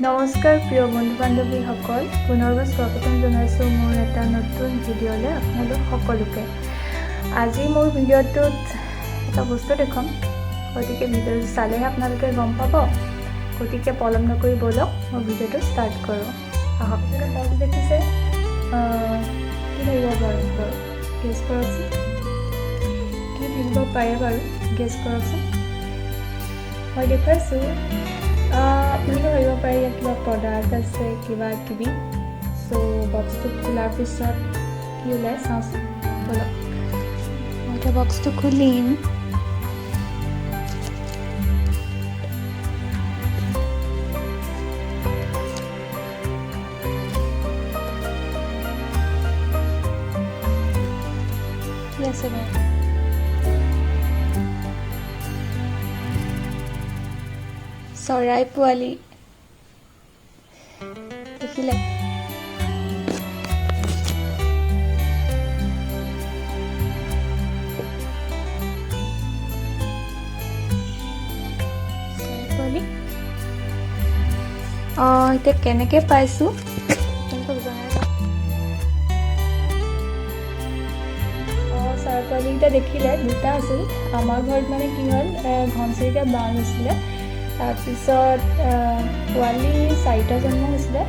নমস্কাৰ প্ৰিয় বন্ধু বান্ধৱীসকল, পুনৰবাৰ স্বাগতম জনাইছোঁ মোৰ এটা নতুন ভিডিঅ'লৈ আপোনালোক সকলোকে। আজি মোৰ ভিডিঅ'টোত এটা বস্তু দেখুৱাম, গতিকে ভিডিঅ'টো চালেহে আপোনালোকে গম পাব। গতিকে পলম নকৰি বলক মই ভিডিঅ'টো ষ্টাৰ্ট কৰোঁ। আহক। বক্স দেখিছে, কি থাকিব পাৰে বাৰু গেছ কৰকচোন, কি থাকিব পাৰে বাৰু গেছ কৰকচোন। মই দেখুৱাইছোঁ আপুনি ভাবিব পাৰে ইয়াত কিবা প্ৰডাক্ট আছে কিবা কিবি। চ' বক্সটো খোলাৰ পিছত কি ওলাই চাওঁচোন বলক। মই এতিয়া বক্সটো খুলিম। কি আছে বাৰু? চৰাই পোৱালি দেখিলে? এতিয়া কেনেকৈ পাইছোঁ আপোনালোকক জনাই দিওঁ। চৰাই পোৱালিকেইটা দেখিলে দুটা আছিল। আমাৰ ঘৰত মানে কি হ'ল, ঘনচিৰিকা বাঁহ হৈছিলে। তাৰপিছত পোৱালি 4টা জন্ম হৈছিলে,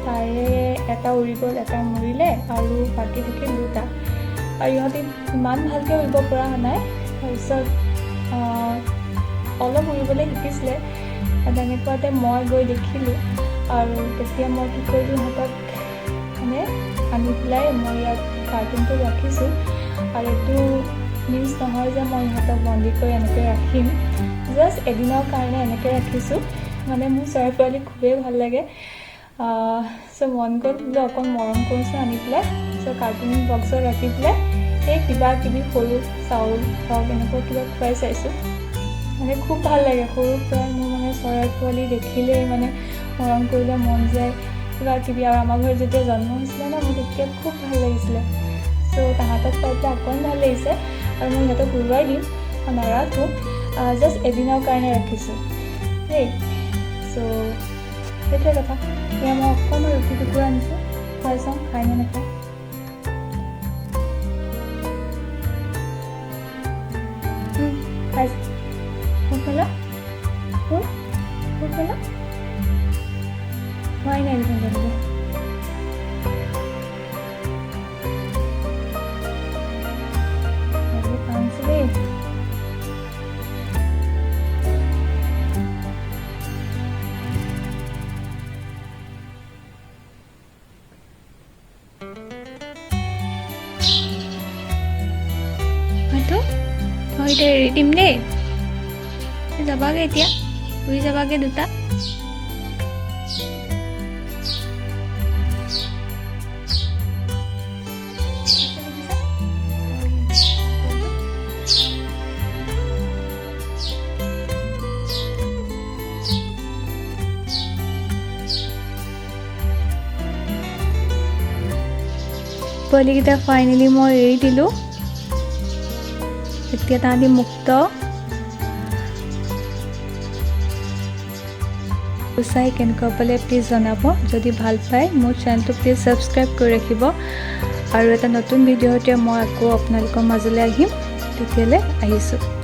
তাৰে এটা উৰি গ'ল, এটা মৰিলে আৰু বাকী থাকিল 2টা। আৰু ইহঁতে ইমান ভালকৈ উৰিব পৰা নাই। তাৰপিছত অলপ উৰিবলৈ শিকিছিলে। তেনেকুৱাতে মই গৈ দেখিলোঁ আৰু তেতিয়া মই কি কৰিলোঁ, সিহঁতক মানে আনি পেলাই মই ইয়াত কাৰ্টুনটো ৰাখিছোঁ। আৰু এইটো মিনছ নহয় যে মই ইহঁতক বন্দী কৰি এনেকৈ ৰাখিম, জাষ্ট এদিনৰ কাৰণে এনেকৈ ৰাখিছোঁ। মানে মোৰ চৰাই পোৱালি খুবেই ভাল লাগে। চ' মন গ'ল বোলো অকণ মৰম কৰিছোঁ আনি পেলাই। চ' কাৰ্টুন বক্সত ৰাখি পেলাই এই কিবা কিবি সৰু চাউল হওক এনেকুৱা কিবা খুৱাই চাইছোঁ। মানে খুব ভাল লাগে। সৰুৰ পৰাই মোৰ মানে চৰাই পোৱালি দেখিলেই মানে মৰম কৰিলে মন যায় কিবা কিবি। আৰু আমাৰ ঘৰত যেতিয়া জন্ম হৈছিলে ন, মোৰ তেতিয়া খুব ভাল লাগিছিলে। চ' তাহাঁতক পাই পেলাই অকণ ভাল লাগিছে। আৰু মই সিহঁতক ঘূৰুৱাই দিম, নাৰাখোঁ, জাষ্ট এদিনৰ কাৰণে ৰাখিছোঁ দেই। চ' সেইটোৱে কথা। এতিয়া মই অকণমান ৰুটি টুকুৰা আনিছোঁ, খুৱাই চাওঁ খাই নে নাখায়। খাইছে মোক মেলা মোক মেলা খোৱাই নাই দেখোন তেনেকৈ। দেই হয়তো মই এতিয়া এৰি দিম দেই। যাবাগে এতিয়া, উৰি যাবাগে 2টা। পোৱালিকেইটা ফাইনেলি মই এৰি দিলোঁ। এতিয়া তাহাঁতি মুক্ত। চাই কেনেকুৱা পালে প্লিজ জনাব। যদি ভাল পায় মোৰ চেনেলটো প্লিজ ছাবস্ক্ৰাইব কৰি ৰাখিব। আৰু এটা নতুন ভিডিঅ'তে মই আকৌ আপোনালোকৰ মাজলৈ আহিম। তেতিয়ালৈ আহিছোঁ।